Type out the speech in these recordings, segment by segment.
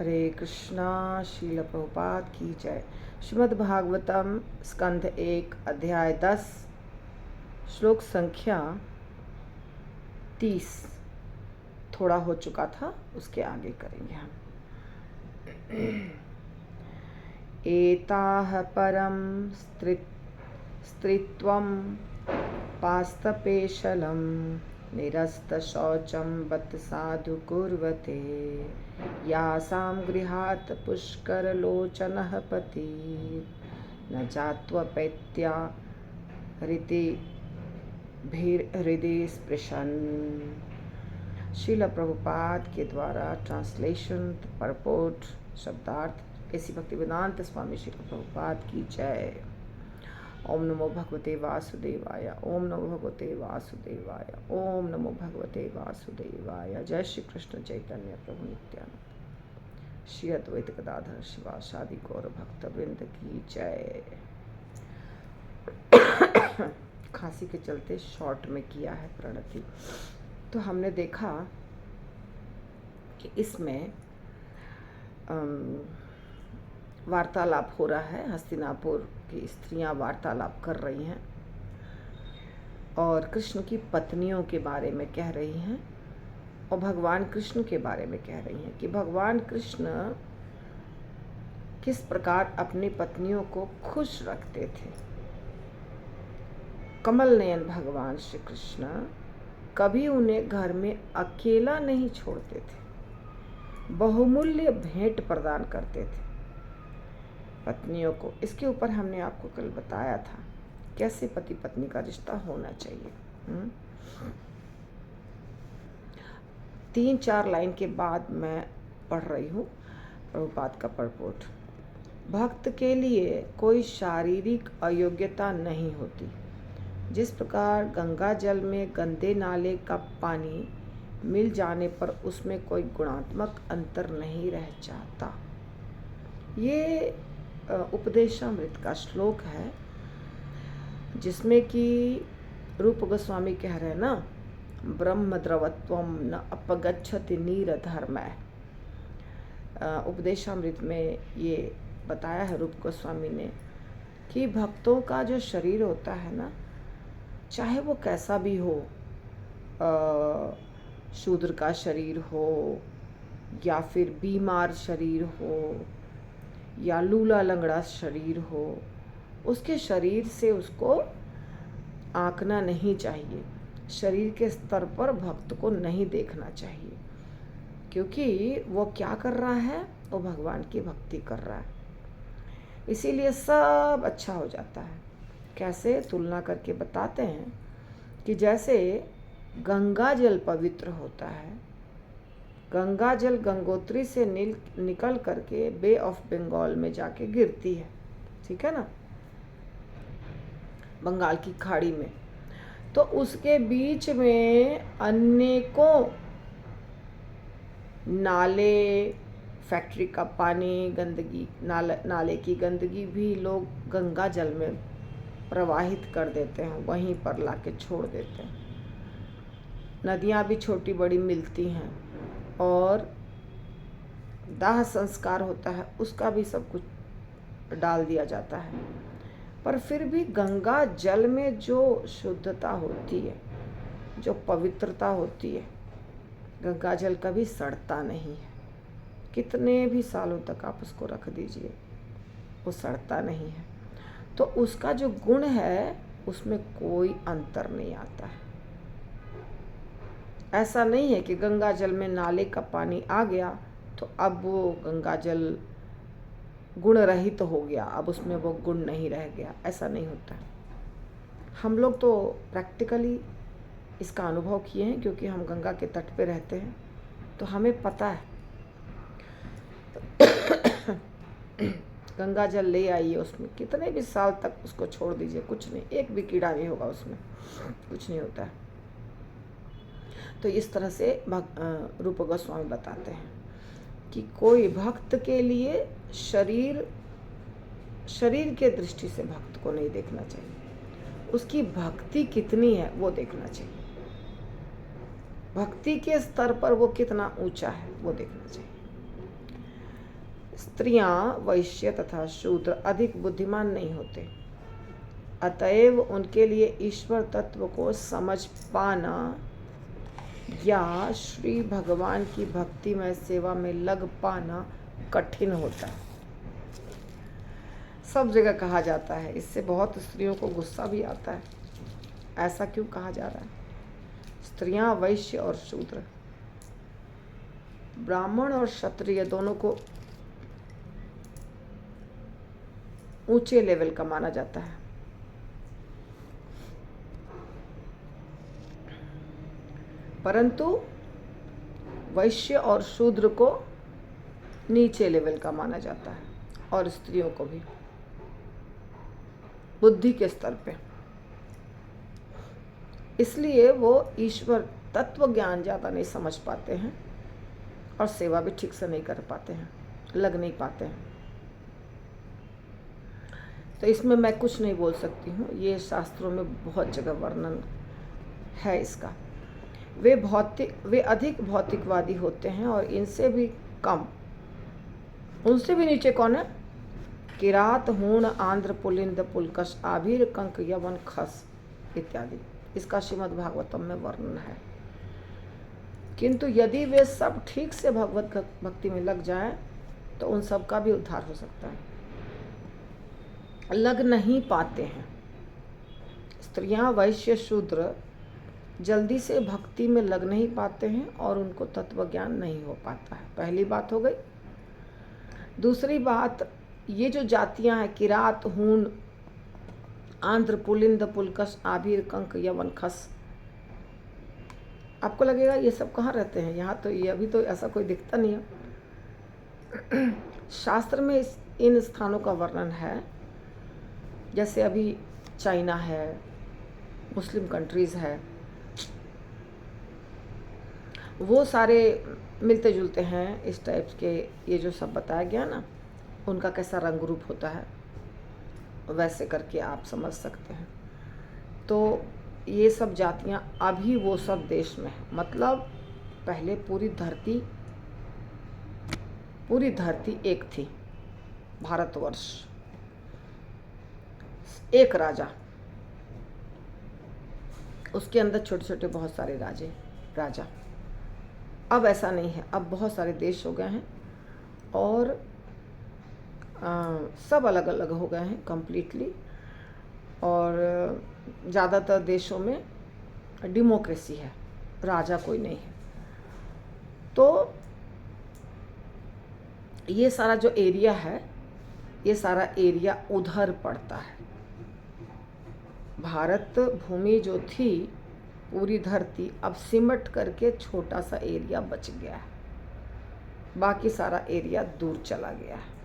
हरे कृष्णा। श्रील प्रभुपाद की जय। श्रीमद् भागवतम स्कंध 1 अध्याय 10 श्लोक संख्या 30 थोड़ा हो चुका था, उसके आगे करेंगे हम। एताह परम स्त्रीत्वं पास्तपेशलं निरस्तशौचं बत साधु कुर्वते यासां गृहात् पुष्करलोचनः पति न जात्वपैत्या हृदि स्पृशन्। श्रील प्रभुपाद के द्वारा ट्रांसलेशन, परपोर्ट, शब्दार्थ ऐसी भक्तिवेदांत स्वामी श्री प्रभुपाद की जय। ओम नमो भगवते वासुदेवाय। ओम नमो भगवते वासुदेवाय। ओम नमो भगवते वासुदेवाय। जय श्री कृष्ण चैतन्य प्रभु नित्यानंद श्री अद्वैत गदाधर शिवासादि गौर भक्त वृंद की जय। खांसी के चलते शॉर्ट में किया है प्रणति। तो हमने देखा कि इसमें वार्तालाप हो रहा है। हस्तिनापुर की स्त्रियां वार्तालाप कर रही हैं और कृष्ण की पत्नियों के बारे में कह रही हैं और भगवान कृष्ण के बारे में कह रही हैं कि भगवान कृष्ण किस प्रकार अपनी पत्नियों को खुश रखते थे। कमल नयन भगवान श्री कृष्ण कभी उन्हें घर में अकेला नहीं छोड़ते थे, बहुमूल्य भेंट प्रदान करते थे पत्नियों को। इसके ऊपर हमने आपको कल बताया था कैसे पति पत्नी का रिश्ता होना चाहिए। 3-4 लाइन के बाद मैं पढ़ रही हूँ प्रभुपाद का परपोर्ट। भक्त के लिए कोई शारीरिक अयोग्यता नहीं होती। जिस प्रकार गंगा जल में गंदे नाले का पानी मिल जाने पर उसमें कोई गुणात्मक अंतर नहीं रह जाता। ये उपदेशामृत का श्लोक है जिसमें कि रूप गोस्वामी कह रहे हैं ना, ब्रह्म द्रवत्वम न अपगच्छति नीर धर्मः। उपदेशामृत में ये बताया है रूप गोस्वामी ने कि भक्तों का जो शरीर होता है ना, चाहे वो कैसा भी हो, शूद्र का शरीर हो या फिर बीमार शरीर हो या लूला लंगड़ा शरीर हो, उसके शरीर से उसको आंकना नहीं चाहिए। शरीर के स्तर पर भक्त को नहीं देखना चाहिए, क्योंकि वो क्या कर रहा है, वो भगवान की भक्ति कर रहा है। इसीलिए सब अच्छा हो जाता है। कैसे तुलना करके बताते हैं कि जैसे गंगा जल पवित्र होता है, गंगा जल गंगोत्री से निकल करके बे ऑफ बंगाल में जाके गिरती है, ठीक है ना, बंगाल की खाड़ी में। तो उसके बीच में अनेकों नाले, फैक्ट्री का पानी, गंदगी, नाले की गंदगी भी लोग गंगा जल में प्रवाहित कर देते हैं, वहीं पर लाके छोड़ देते हैं। नदियाँ भी छोटी बड़ी मिलती हैं और दाह संस्कार होता है, उसका भी सब कुछ डाल दिया जाता है। पर फिर भी गंगा जल में जो शुद्धता होती है, जो पवित्रता होती है, गंगा जल कभी सड़ता नहीं है। कितने भी सालों तक आप उसको रख दीजिए, वो सड़ता नहीं है। तो उसका जो गुण है उसमें कोई अंतर नहीं आता है। ऐसा नहीं है कि गंगा जल में नाले का पानी आ गया तो अब वो गंगा जल गुण रहित हो गया, अब उसमें वो गुण नहीं रह गया। ऐसा नहीं होता है। हम लोग तो प्रैक्टिकली इसका अनुभव किए हैं, क्योंकि हम गंगा के तट पे रहते हैं, तो हमें पता है। गंगा जल ले आइए, उसमें कितने भी साल तक उसको छोड़ दीजिए, कुछ नहीं, एक भी कीड़ा नहीं होगा उसमें, कुछ नहीं होता है। तो इस तरह से रूप गोस्वामी बताते हैं कि कोई भक्त के लिए शरीर के दृष्टि से भक्त को नहीं देखना चाहिए, उसकी भक्ति कितनी है वो देखना चाहिए। भक्ति के स्तर पर वो कितना ऊंचा है वो देखना चाहिए। स्त्रियां वैश्य तथा शूद्र अधिक बुद्धिमान नहीं होते, अतएव उनके लिए ईश्वर तत्व को समझ पाना या श्री भगवान की भक्तिमय सेवा में लग पाना कठिन होता है। सब जगह कहा जाता है, इससे बहुत स्त्रियों को गुस्सा भी आता है। ऐसा क्यों कहा जा रहा है? स्त्रियां वैश्य और शूद्र, ब्राह्मण और क्षत्रिय दोनों को ऊंचे लेवल का माना जाता है, परंतु वैश्य और शूद्र को नीचे लेवल का माना जाता है, और स्त्रियों को भी बुद्धि के स्तर पे। इसलिए वो ईश्वर तत्व ज्ञान ज़्यादा नहीं समझ पाते हैं और सेवा भी ठीक से नहीं कर पाते हैं, लग नहीं पाते हैं। तो इसमें मैं कुछ नहीं बोल सकती हूँ, ये शास्त्रों में बहुत जगह वर्णन है इसका। वे अधिक भौतिकवादी होते हैं और इनसे भी कम, उनसे भी नीचे कौन है? किरात, हूण, आंध्र, पुलिंद, पुलकश, आभीर, कंक, यवन, खस इत्यादि। इसका श्रीमद् भागवतम में वर्णन है। किंतु यदि वे सब ठीक से भगवत भक्ति में लग जाएं तो उन सब का भी उद्धार हो सकता है। लग नहीं पाते हैं। स्त्रियां वैश्य शूद्र जल्दी से भक्ति में लग नहीं पाते हैं और उनको तत्व ज्ञान नहीं हो पाता है। पहली बात हो गई। दूसरी बात, ये जो जातियां हैं किरात, हूण, आंध्र, पुलिंद, पुलकश, आभीर, कंक, यवन, खस, आपको लगेगा ये सब कहाँ रहते हैं? यहाँ तो ये अभी तो ऐसा कोई दिखता नहीं है। शास्त्र में इन स्थानों का वर्णन है। जैसे अभी चाइना है, मुस्लिम कंट्रीज़ है, वो सारे मिलते जुलते हैं इस टाइप के। ये जो सब बताया गया ना, उनका कैसा रंग रूप होता है, वैसे करके आप समझ सकते हैं। तो ये सब जातियां अभी वो सब देश में है। मतलब पहले पूरी धरती एक थी, भारतवर्ष, एक राजा, उसके अंदर छोटे छोटे बहुत सारे राजा। अब ऐसा नहीं है, अब बहुत सारे देश हो गए हैं और सब अलग अलग हो गए हैं कम्प्लीटली। और ज़्यादातर देशों में डेमोक्रेसी है, राजा कोई नहीं है। तो ये सारा जो एरिया है, ये सारा एरिया उधर पड़ता है। भारत भूमि जो थी, पूरी धरती, अब सिमट करके छोटा सा एरिया बच गया है, बाकी सारा एरिया दूर चला गया है।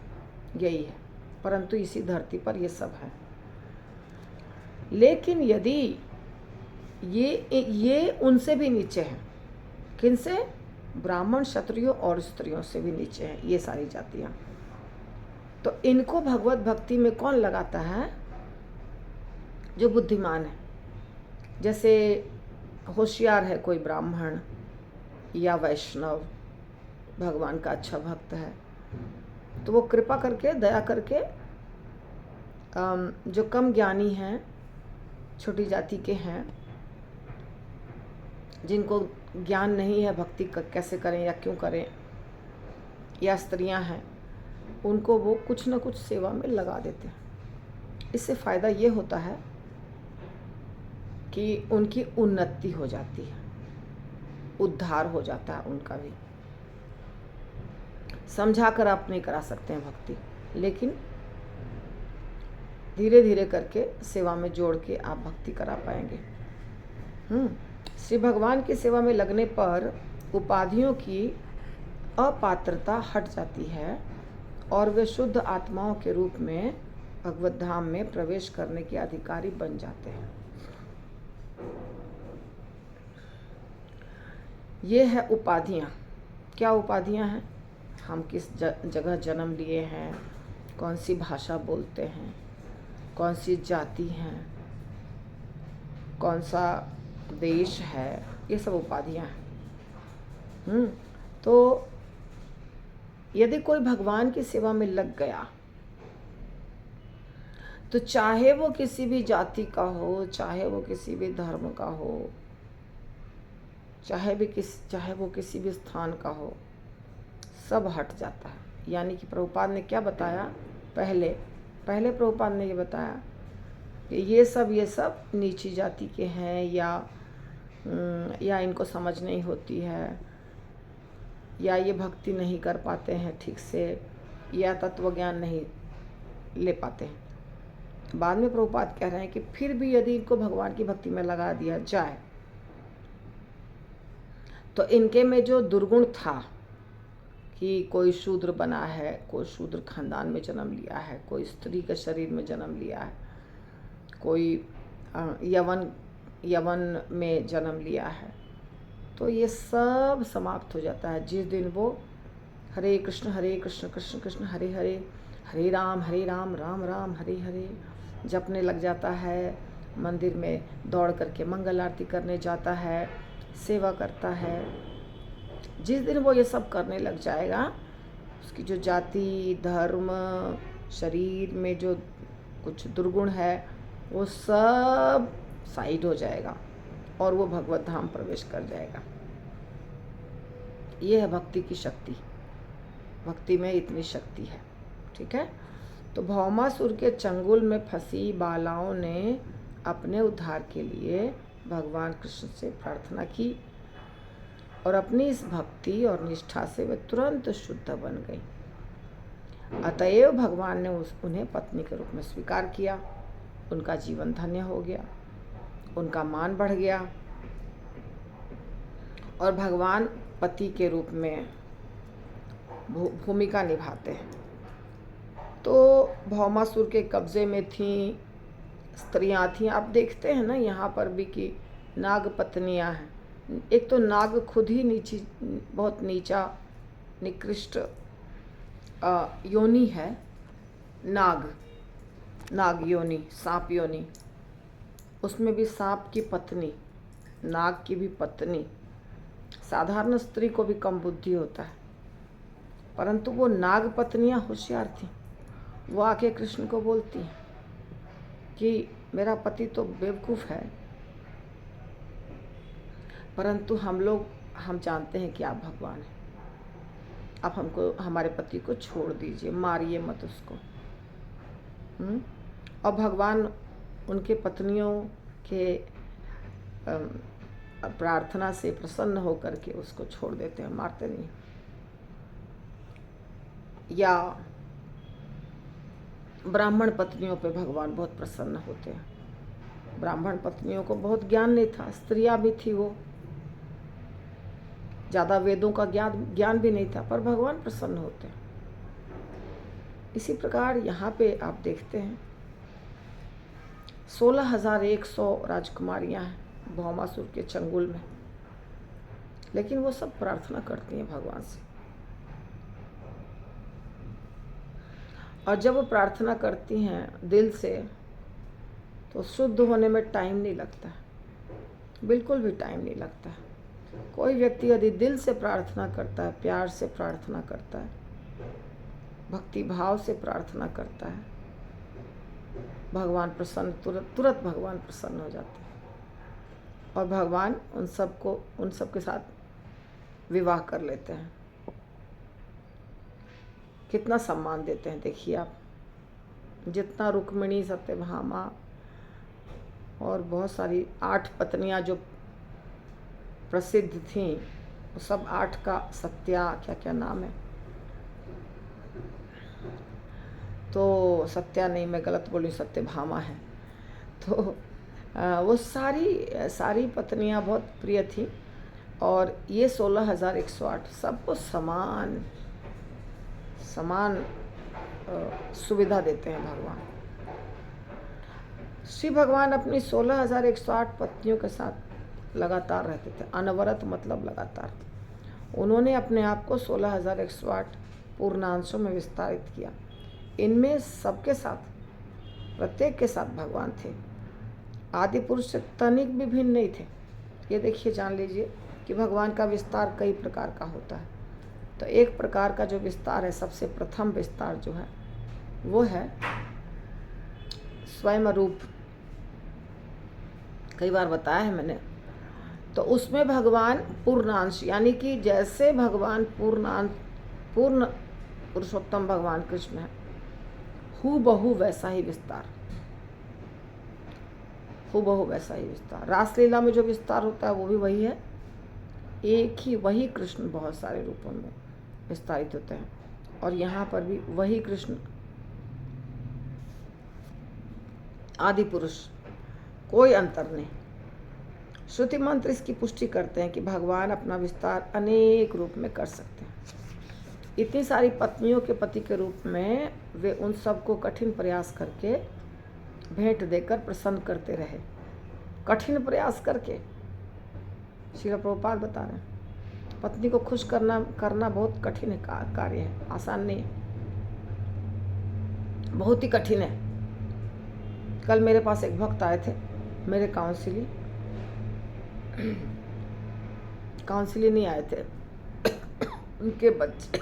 यही है, परंतु इसी धरती पर ये सब है। लेकिन यदि ये उनसे भी नीचे हैं, किनसे? ब्राह्मण, क्षत्रियों और स्त्रियों से भी नीचे हैं ये सारी जातियाँ। तो इनको भगवत भक्ति में कौन लगाता है? जो बुद्धिमान है। जैसे होशियार है कोई ब्राह्मण या वैष्णव, भगवान का अच्छा भक्त है, तो वो कृपा करके, दया करके जो कम ज्ञानी हैं, छोटी जाति के हैं, जिनको ज्ञान नहीं है भक्ति कैसे करें या क्यों करें, या स्त्रियां हैं, उनको वो कुछ न कुछ सेवा में लगा देते हैं। इससे फ़ायदा ये होता है कि उनकी उन्नति हो जाती है, उद्धार हो जाता है उनका भी। समझा कर आप नहीं करा सकते हैं भक्ति, लेकिन धीरे धीरे करके सेवा में जोड़ के आप भक्ति करा पाएंगे। श्री भगवान की सेवा में लगने पर उपाधियों की अपात्रता हट जाती है और वे शुद्ध आत्माओं के रूप में भगवत धाम में प्रवेश करने के अधिकारी बन जाते हैं। ये है उपाधियाँ। क्या उपाधियाँ हैं? हम किस जगह जन्म लिए हैं, कौन सी भाषा बोलते हैं, कौन सी जाति हैं, कौन सा देश है, ये सब उपाधियाँ हैं। तो यदि कोई भगवान की सेवा में लग गया तो चाहे वो किसी भी जाति का हो, चाहे वो किसी भी धर्म का हो, चाहे वो किसी भी स्थान का हो, सब हट जाता है। यानी कि प्रभुपाद ने क्या बताया, पहले प्रभुपाद ने ये बताया कि ये सब नीची जाति के हैं, या इनको समझ नहीं होती है, या ये भक्ति नहीं कर पाते हैं ठीक से, या तत्व ज्ञान नहीं ले पाते हैं। बाद में प्रभुपाद कह रहे हैं कि फिर भी यदि इनको भगवान की भक्ति में लगा दिया जाए तो इनके में जो दुर्गुण था कि कोई शूद्र बना है, कोई शूद्र खानदान में जन्म लिया है, कोई स्त्री के शरीर में जन्म लिया है, कोई यवन में जन्म लिया है, तो ये सब समाप्त हो जाता है जिस दिन वो हरे कृष्ण कृष्ण कृष्ण हरे हरे, हरे राम राम राम हरे हरे जपने लग जाता है, मंदिर में दौड़ करके मंगल आरती करने जाता है, सेवा करता है। जिस दिन वो ये सब करने लग जाएगा, उसकी जो जाति, धर्म, शरीर में जो कुछ दुर्गुण है वो सब साइड हो जाएगा और वो भगवत धाम प्रवेश कर जाएगा। ये है भक्ति की शक्ति। भक्ति में इतनी शक्ति है। ठीक है। तो भौमासुर के चंगुल में फंसी बालाओं ने अपने उद्धार के लिए भगवान कृष्ण से प्रार्थना की और अपनी इस भक्ति और निष्ठा से वे तुरंत शुद्ध बन गई। अतएव भगवान ने उन्हें पत्नी के रूप में स्वीकार किया। उनका जीवन धन्य हो गया, उनका मान बढ़ गया और भगवान पति के रूप में भूमिका निभाते हैं। तो भौमासुर के कब्जे में थी स्त्रियां थीं। आप देखते हैं ना यहाँ पर भी कि नाग पत्नियां हैं। एक तो नाग खुद ही बहुत नीचा निकृष्ट योनि है। नाग योनि, सांप योनि, उसमें भी सांप की पत्नी, नाग की भी पत्नी। साधारण स्त्री को भी कम बुद्धि होता है, परंतु वो नाग पत्नियां होशियार थीं। वो आके कृष्ण को बोलती हैं कि मेरा पति तो बेवकूफ़ है, परंतु हम जानते हैं कि आप भगवान हैं। आप हमको, हमारे पति को छोड़ दीजिए, मारिए मत उसको। और भगवान उनके पत्नियों के प्रार्थना से प्रसन्न होकर के उसको छोड़ देते हैं, मारते नहीं। या ब्राह्मण पत्नियों पे भगवान बहुत प्रसन्न होते हैं। ब्राह्मण पत्नियों को बहुत ज्ञान नहीं था, स्त्रियां भी थी, वो ज़्यादा वेदों का ज्ञान भी नहीं था, पर भगवान प्रसन्न होते हैं। इसी प्रकार यहाँ पे आप देखते हैं 16,100 राजकुमारियाँ हैं भौमासुर के चंगुल में, लेकिन वो सब प्रार्थना करती हैं भगवान से। और जब वो प्रार्थना करती हैं दिल से, तो शुद्ध होने में टाइम नहीं लगता, बिल्कुल भी टाइम नहीं लगता। कोई व्यक्ति यदि दिल से प्रार्थना करता है, प्यार से प्रार्थना करता है, भक्ति भाव से प्रार्थना करता है, भगवान प्रसन्न, तुरंत भगवान प्रसन्न हो जाते हैं और भगवान उन सब के साथ विवाह कर लेते हैं। कितना सम्मान देते हैं देखिए आप। जितना रुक्मिणी, सत्यभामा और बहुत सारी 8 पत्नियां जो प्रसिद्ध थीं, वो सब 8 का सत्या, क्या नाम है, तो सत्या नहीं, मैं गलत बोली, सत्यभामा है। तो वो सारी पत्नियां बहुत प्रिय थी। और ये 16,108 सबको समान सुविधा देते हैं भगवान। श्री भगवान अपनी 16,108 पत्नियों के साथ लगातार रहते थे। अनवरत मतलब लगातार। उन्होंने अपने आप को 16,108 पूर्णांशों में विस्तारित किया। इनमें सबके साथ, प्रत्येक के साथ भगवान थे। आदि पुरुष से तनिक भी भिन्न नहीं थे। ये देखिए, जान लीजिए कि भगवान का विस्तार कई प्रकार का होता है। तो एक प्रकार का जो विस्तार है, सबसे प्रथम विस्तार जो है वो है स्वयं रूप। कई बार बताया है मैंने। तो उसमें भगवान पूर्णांश, यानी कि जैसे भगवान पूर्ण पुरुषोत्तम भगवान कृष्ण है, हूबहू वैसा ही विस्तार, हूबहू वैसा ही विस्तार। रासलीला में जो विस्तार होता है वो भी वही है। एक ही वही कृष्ण बहुत सारे रूपों में विस्तारित होते हैं, और यहाँ पर भी वही कृष्ण आदि पुरुष, कोई अंतर नहीं। श्रुति मंत्र इसकी पुष्टि करते हैं कि भगवान अपना विस्तार अनेक रूप में कर सकते हैं। इतनी सारी पत्नियों के पति के रूप में वे उन सबको कठिन प्रयास करके भेंट देकर प्रसन्न करते रहे। कठिन प्रयास करके, श्रील प्रभुपाद बता रहे हैं, पत्नी को खुश करना बहुत कठिन है, कार्य है, आसान नहीं है, बहुत ही कठिन है। कल मेरे पास एक भक्त आए थे, मेरे काउंसिली नहीं आए थे, उनके बच्चे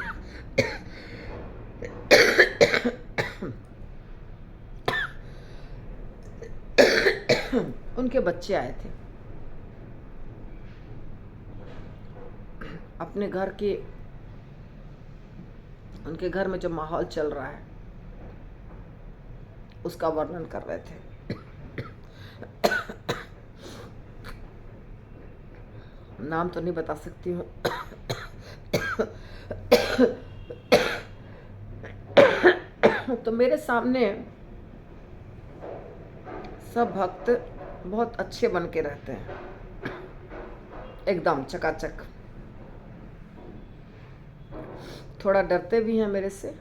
उनके बच्चे आए थे। अपने घर के, उनके घर में जो माहौल चल रहा है उसका वर्णन कर रहे थे। नाम तो नहीं बता सकती हूँ। तो मेरे सामने सब भक्त बहुत अच्छे बन के रहते हैं, एकदम चकाचक। थोड़ा डरते भी हैं मेरे से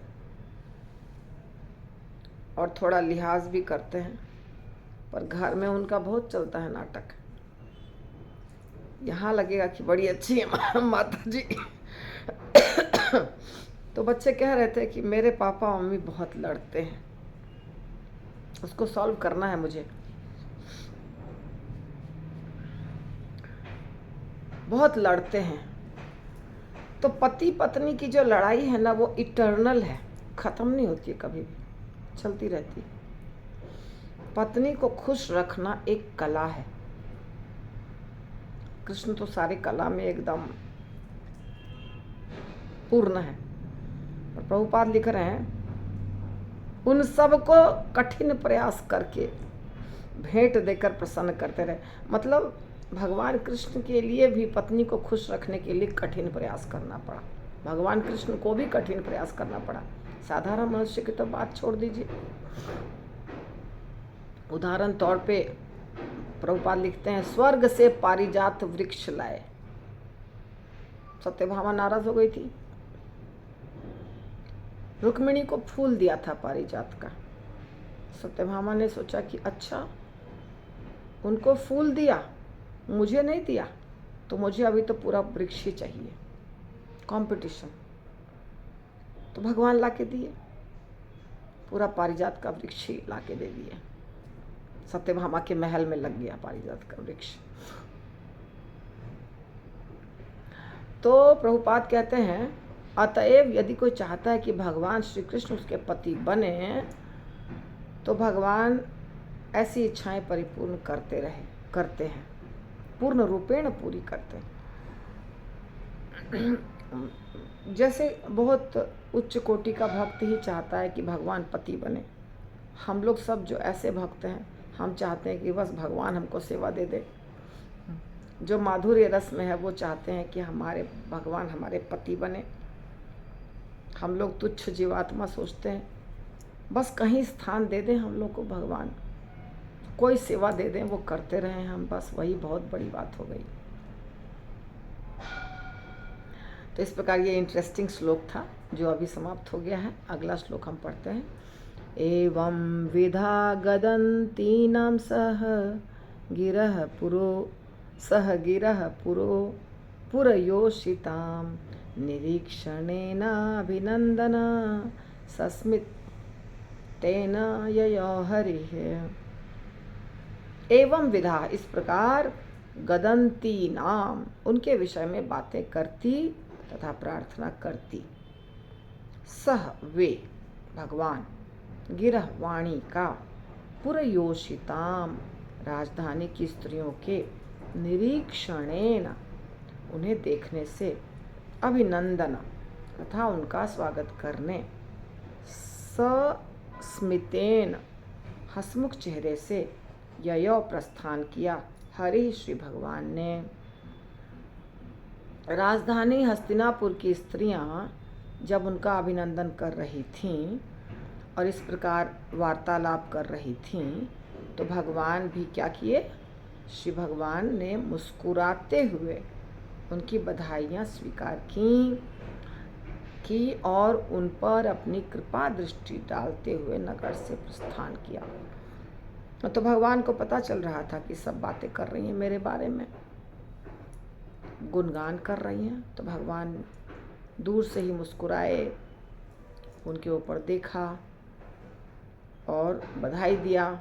और थोड़ा लिहाज भी करते हैं, पर घर में उनका बहुत चलता है नाटक। यहाँ लगेगा कि बड़ी अच्छी है माता जी। तो बच्चे कह रहे थे कि मेरे पापा मम्मी बहुत लड़ते हैं, उसको सॉल्व करना है मुझे। बहुत लड़ते हैं। तो पति पत्नी की जो लड़ाई है ना, वो इटर्नल है, खत्म नहीं होती है, कभी भी चलती रहती है। पत्नी को खुश रखना एक कला है। कृष्ण तो सारी कला में एकदम पूर्ण है। और प्रभुपाद लिख रहे हैं, उन सब को कठिन प्रयास करके भेंट देकर प्रसन्न करते रहे। मतलब भगवान कृष्ण के लिए भी पत्नी को खुश रखने के लिए कठिन प्रयास करना पड़ा। भगवान कृष्ण को भी कठिन प्रयास करना पड़ा। साधारण मनुष्य की तो बात छोड़ दीजिए। उदाहरण तौर पे प्रभुपाद लिखते हैं, स्वर्ग से पारिजात वृक्ष लाए। सत्यभामा नाराज हो गई थी, रुक्मिणी को फूल दिया था पारिजात का। सत्यभामा ने सोचा कि अच्छा, उनको फूल दिया, मुझे नहीं दिया, तो मुझे अभी तो पूरा वृक्ष ही चाहिए, कंपटीशन। तो भगवान लाके दिए, पूरा पारिजात का वृक्ष ही लाके दे दिए। सत्यभामा के महल में लग गया पारिजात का वृक्ष। तो प्रभुपाद कहते हैं, अतएव यदि कोई चाहता है कि भगवान श्री कृष्ण उसके पति बने, तो भगवान ऐसी इच्छाएं परिपूर्ण करते हैं, पूर्ण रूपेण पूरी करते हैं। जैसे बहुत उच्च कोटि का भक्त ही चाहता है कि भगवान पति बने। हम लोग सब जो ऐसे भक्त हैं, हम चाहते हैं कि बस भगवान हमको सेवा दे दे। जो माधुर्य रस में है वो चाहते हैं कि हमारे भगवान हमारे पति बने। हम लोग तुच्छ जीवात्मा सोचते हैं, बस कहीं स्थान दे दें हम लोग को भगवान, कोई सेवा दे दें, वो करते रहें हम, बस वही बहुत बड़ी बात हो गई। तो इस प्रकार ये इंटरेस्टिंग श्लोक था जो अभी समाप्त हो गया है। अगला श्लोक हम पढ़ते हैं। एवं विधा गदन्तीनां सह गिरः पुरो पुरयोषितां निरीक्षणेनाभिनन्दन सस्मितेन ययो हरिः। एवं विधा, इस प्रकार, गदन्ती नाम, उनके विषय में बातें करती, तथा प्रार्थना करती। सह वे भगवान गिरह वाणी का पुरयोषिताम राजधानी की स्त्रियों के निरीक्षणेन उन्हें देखने से अभिनंदन तथा उनका स्वागत करने सस्मितेन हसमुख चेहरे से ययो प्रस्थान किया। हरि श्री भगवान ने राजधानी हस्तिनापुर की स्त्रियां जब उनका अभिनंदन कर रही थीं और इस प्रकार वार्तालाप कर रही थीं तो भगवान भी क्या किए? श्री भगवान ने मुस्कुराते हुए उनकी बधाइयाँ स्वीकार की और उन पर अपनी कृपा दृष्टि डालते हुए नगर से प्रस्थान किया। तो भगवान को पता चल रहा था कि सब बातें कर रही हैं मेरे बारे में, गुणगान कर रही हैं। तो भगवान दूर से ही मुस्कुराए, उनके ऊपर देखा और बधाई दिया,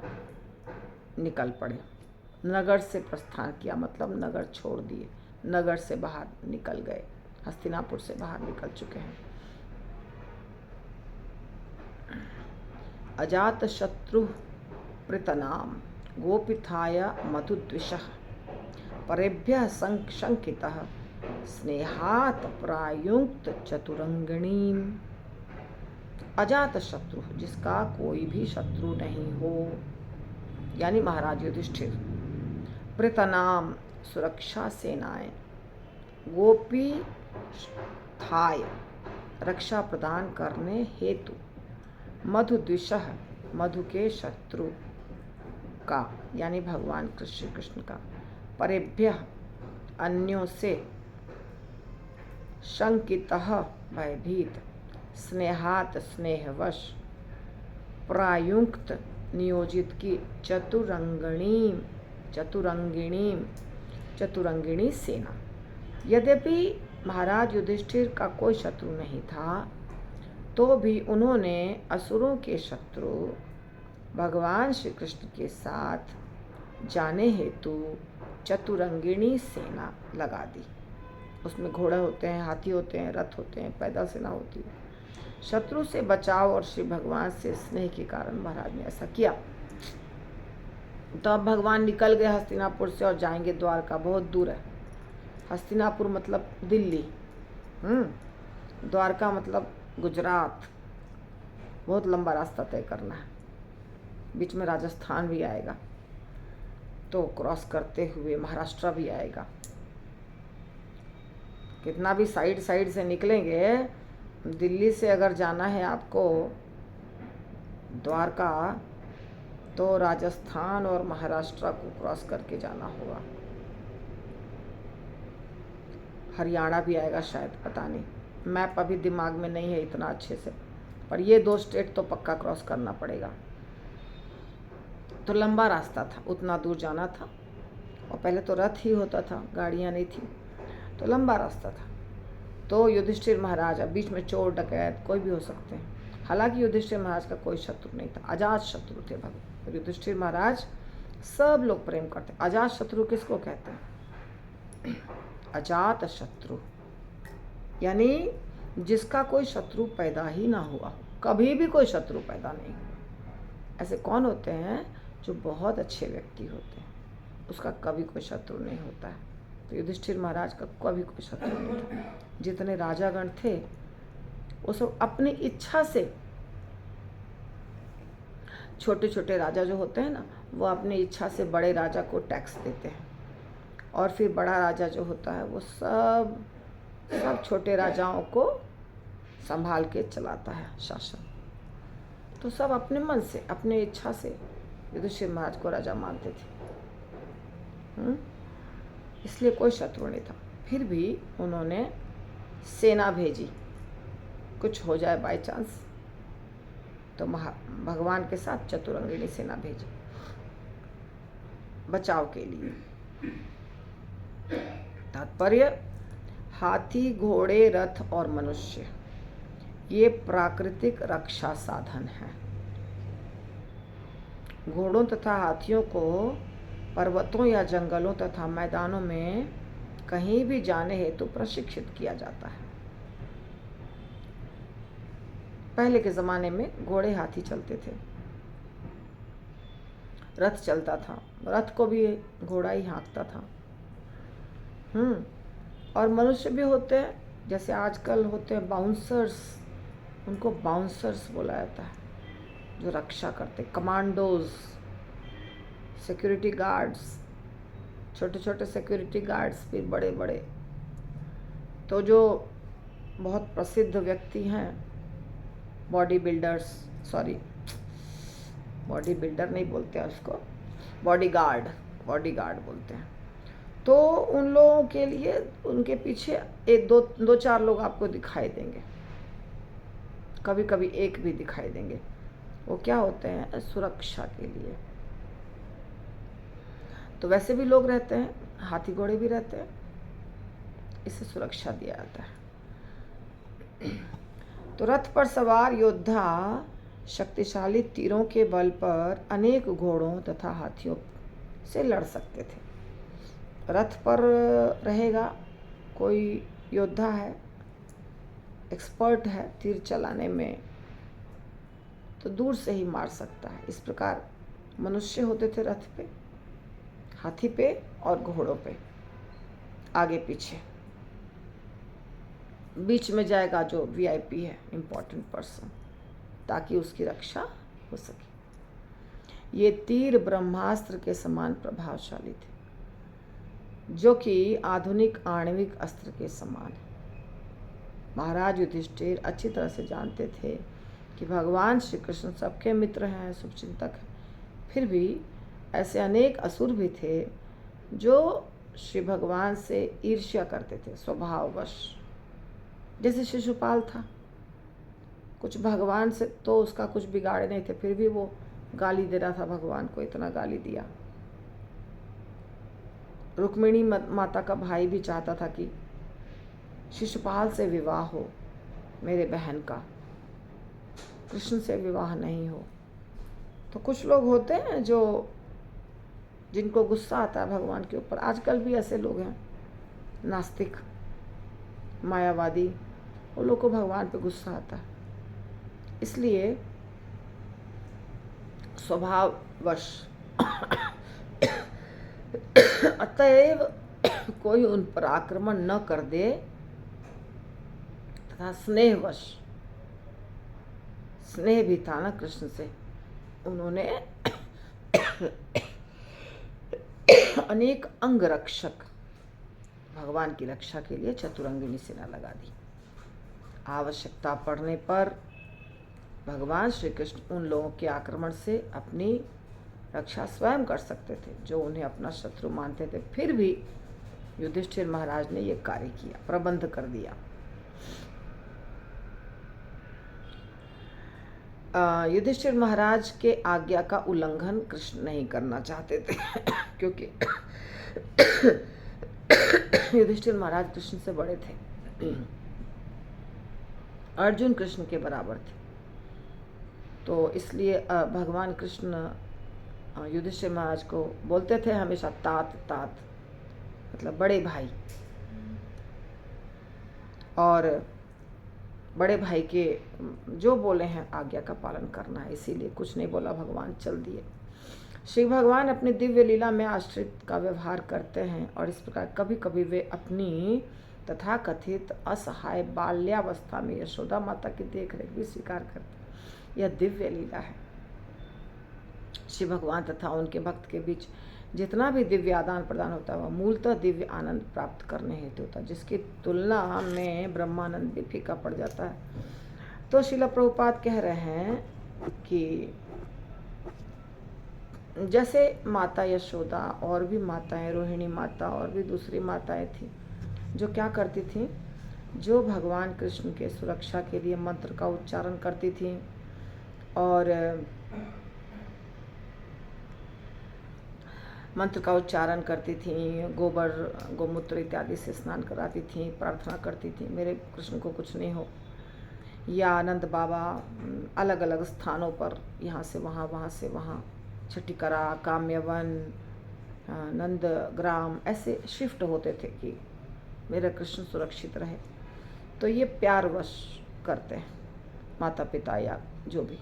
निकल पड़े। नगर से प्रस्थान किया मतलब नगर छोड़ दिए, नगर से बाहर निकल गए, हस्तिनापुर से बाहर निकल चुके हैं। अजात शत्रु प्रतनाम गोपिथाय मधुद्विषः परेभ्यः शंकितः स्नेहात् प्रायुक्त चतुरंगिणीम। अजात शत्रु, जिसका कोई भी शत्रु नहीं हो, यानी महाराज युधिष्ठिर। प्रतनाम, सुरक्षा सेनाएं। गोपी थाय, रक्षा प्रदान करने हेतु। मधुद्विषः, मधु के शत्रु का, यानी भगवान श्री कृष्ण का। परेभ्यः, अन्यों से। शंकितः, भयभीत। स्नेहात, स्नेहवश। प्रायुक्त, नियोजित की। चतुरंगिणी सेना। यद्यपि महाराज युधिष्ठिर का कोई शत्रु नहीं था, तो भी उन्होंने असुरों के शत्रु भगवान श्री कृष्ण के साथ जाने हेतु चतुरंगिणी सेना लगा दी। उसमें घोड़े होते हैं, हाथी होते हैं, रथ होते हैं, पैदल सेना होती है। शत्रु से बचाव और श्री भगवान से स्नेह के कारण महाराज ने ऐसा किया। तो अब भगवान निकल गए हस्तिनापुर से और जाएंगे द्वारका। बहुत दूर है हस्तिनापुर, मतलब दिल्ली। द्वारका मतलब गुजरात। बहुत लंबा रास्ता तय करना है, बीच में राजस्थान भी आएगा, तो क्रॉस करते हुए महाराष्ट्र भी आएगा। कितना भी साइड से निकलेंगे, दिल्ली से अगर जाना है आपको द्वारका, तो राजस्थान और महाराष्ट्र को क्रॉस करके जाना होगा। हरियाणा भी आएगा शायद, पता नहीं, मैप अभी दिमाग में नहीं है इतना अच्छे से, पर ये 2 स्टेट तो पक्का क्रॉस करना पड़ेगा। तो लंबा रास्ता था, उतना दूर जाना था, और पहले तो रथ ही होता था, गाड़ियाँ नहीं थी, तो लंबा रास्ता था। तो युधिष्ठिर महाराज, अब बीच में चोर डकैत कोई भी हो सकते हैं। हालांकि युधिष्ठिर महाराज का कोई शत्रु नहीं था, अजात शत्रु थे भगवान युधिष्ठिर महाराज। सब लोग प्रेम करते। अजात शत्रु किसको कहते हैं? अजात शत्रु यानी जिसका कोई शत्रु पैदा ही ना हुआ हो, कभी भी कोई शत्रु पैदा नहीं हुआ। ऐसे कौन होते हैं? जो बहुत अच्छे व्यक्ति होते हैं, उसका कभी कोई शत्रु नहीं होता है। तो युधिष्ठिर महाराज का कभी कोई शत्रु नहीं था। जितने राजागण थे वो सब अपनी इच्छा से, छोटे छोटे राजा जो होते हैं ना, वो अपनी इच्छा से बड़े राजा को टैक्स देते हैं, और फिर बड़ा राजा जो होता है वो सब छोटे राजाओं को संभाल के चलाता है शासन। तो सब अपने मन से, अपने इच्छा से युधिष्ठिर महाराज को राजा मानते थे। इसलिए कोई शत्रु नहीं था। फिर भी उन्होंने सेना भेजी, कुछ हो जाए बाय चांस, तो भगवान के साथ चतुरंगिणी सेना भेजी बचाव के लिए। तात्पर्य, हाथी, घोड़े, रथ और मनुष्य ये प्राकृतिक रक्षा साधन हैं। घोड़ों तथा हाथियों को पर्वतों या जंगलों तथा मैदानों में कहीं भी जाने हेतु प्रशिक्षित किया जाता है। पहले के ज़माने में घोड़े हाथी चलते थे, रथ चलता था, रथ को भी घोड़ा ही हाँकता था। और मनुष्य भी होते हैं, जैसे आजकल होते हैं बाउंसर्स, उनको बाउंसर्स बोला जाता है, जो रक्षा करते, कमांडोज, सिक्योरिटी गार्ड्स, छोटे छोटे सिक्योरिटी गार्ड्स, फिर बड़े बड़े। तो जो बहुत प्रसिद्ध व्यक्ति हैं, body builders, sorry body builder नहीं बोलते हैं उसको, बॉडी गार्ड बोलते हैं। तो उन लोगों के लिए उनके पीछे एक दो चार लोग आपको दिखाई देंगे, कभी कभी एक भी दिखाई देंगे। वो क्या होते हैं? सुरक्षा के लिए। तो वैसे भी लोग रहते हैं, हाथी घोड़े भी रहते हैं, इससे सुरक्षा दिया जाता है। तो रथ पर सवार योद्धा शक्तिशाली तीरों के बल पर अनेक घोड़ों तथा हाथियों से लड़ सकते थे। रथ पर रहेगा, कोई योद्धा है, एक्सपर्ट है तीर चलाने में, तो दूर से ही मार सकता है। इस प्रकार मनुष्य होते थे रथ पे, हाथी पे और घोड़ों पे, आगे पीछे। बीच में जाएगा जो वीआईपी है, इम्पोर्टेंट पर्सन, ताकि उसकी रक्षा हो सके। ये तीर ब्रह्मास्त्र के समान प्रभावशाली थे, जो कि आधुनिक आणविक अस्त्र के समान है। महाराज युधिष्ठिर अच्छी तरह से जानते थे कि भगवान श्री कृष्ण सबके मित्र हैं, शुभचिंतक हैं। फिर भी ऐसे अनेक असुर भी थे जो श्री भगवान से ईर्ष्या करते थे स्वभाववश। जैसे शिशुपाल था, कुछ भगवान से तो उसका कुछ बिगाड़े नहीं थे, फिर भी वो गाली दे रहा था भगवान को, इतना गाली दिया। रुक्मिणी माता का भाई भी चाहता था कि शिशुपाल से विवाह हो, मेरे बहन का, कृष्ण से विवाह नहीं हो। तो कुछ लोग होते हैं जो जिनको गुस्सा आता है भगवान के ऊपर। आजकल भी ऐसे लोग हैं, नास्तिक, मायावादी, वो लोग को भगवान पे गुस्सा आता है, इसलिए स्वभाववश। अतएव कोई उन पर आक्रमण न कर दे तथा स्नेहवश, स्नेह भी था ना कृष्ण से, उन्होंने अनेक अंग रक्षक भगवान की रक्षा के लिए चतुरंगिनी सेना लगा दी। आवश्यकता पड़ने पर भगवान श्री कृष्ण उन लोगों के आक्रमण से अपनी रक्षा स्वयं कर सकते थे जो उन्हें अपना शत्रु मानते थे। फिर भी युधिष्ठिर महाराज ने यह कार्य किया, प्रबंध कर दिया। युधिष्ठिर महाराज के आज्ञा का उल्लंघन कृष्ण नहीं करना चाहते थे क्योंकि युधिष्ठिर महाराज कृष्ण से बड़े थे, अर्जुन कृष्ण के बराबर थे। तो इसलिए भगवान कृष्ण युधिष्ठिर महाराज को बोलते थे हमेशा तात तात, मतलब बड़े भाई, और बड़े भाई के जो बोले हैं आज्ञा का पालन करना है, इसीलिए कुछ नहीं बोला, भगवान चल दिए। श्री भगवान अपनी दिव्य लीला में आश्रित का व्यवहार करते हैं और इस प्रकार कभी कभी वे अपनी तथा कथित असहाय बाल्यावस्था में यशोदा माता की देखरेख भी स्वीकार करते हैं। यह दिव्य लीला है। श्री भगवान तथा उनके भक्त के बीच जितना भी दिव्य आदान प्रदान होता है वह मूलतः दिव्य आनंद प्राप्त करने हेतु होता है, जिसकी तुलना में ब्रह्मानंद भी फीका पड़ जाता है। तो श्रील प्रभुपाद कह रहे हैं कि जैसे माता यशोदा और भी माताएं, रोहिणी माता और भी दूसरी माताएं थी जो क्या करती थी, जो भगवान कृष्ण के सुरक्षा के लिए मंत्र का उच्चारण करती थी और मंत्र का उच्चारण करती थी, गोबर गोमूत्र इत्यादि से स्नान कराती थी, प्रार्थना करती थी मेरे कृष्ण को कुछ नहीं हो। या आनंद बाबा अलग अलग स्थानों पर, यहाँ से वहाँ, वहाँ से वहाँ, छठीकरा, काम्यवन, नंदग्राम, ऐसे शिफ्ट होते थे कि मेरा कृष्ण सुरक्षित रहे। तो ये प्यारवश करते हैं, माता पिता या जो भी।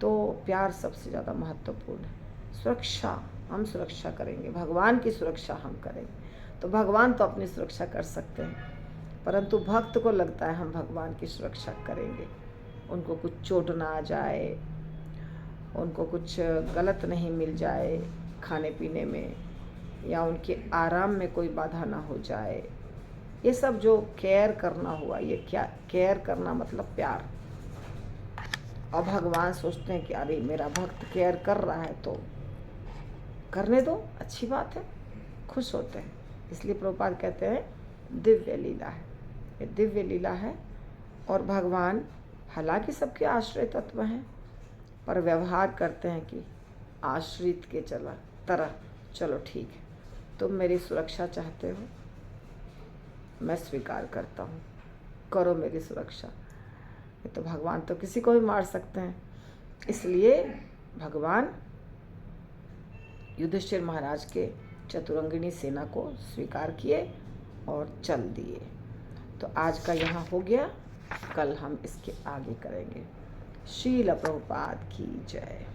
तो प्यार सबसे ज़्यादा महत्वपूर्ण है। सुरक्षा, हम सुरक्षा करेंगे, भगवान की सुरक्षा हम करेंगे। तो भगवान तो अपनी सुरक्षा कर सकते हैं, परंतु भक्त को लगता है हम भगवान की सुरक्षा करेंगे, उनको कुछ चोट ना आ जाए, उनको कुछ गलत नहीं मिल जाए खाने पीने में, या उनके आराम में कोई बाधा ना हो जाए। ये सब जो केयर करना हुआ, ये क्या केयर करना मतलब प्यार। और भगवान सोचते हैं कि अरे मेरा भक्त केयर कर रहा है तो करने दो, अच्छी बात है, खुश होते हैं। इसलिए प्रभुपाद कहते हैं दिव्य लीला है, ये दिव्य लीला है। और भगवान हालांकि सबके आश्रय तत्व हैं, पर व्यवहार करते हैं कि आश्रित के तरह, चलो ठीक है, तुम मेरी सुरक्षा चाहते हो, मैं स्वीकार करता हूँ, करो मेरी सुरक्षा। ये तो भगवान तो किसी को भी मार सकते हैं, इसलिए भगवान युधिष्ठिर महाराज के चतुरंगिणी सेना को स्वीकार किए और चल दिए। तो आज का यहाँ हो गया, कल हम इसके आगे करेंगे। श्रील प्रभुपाद की जय।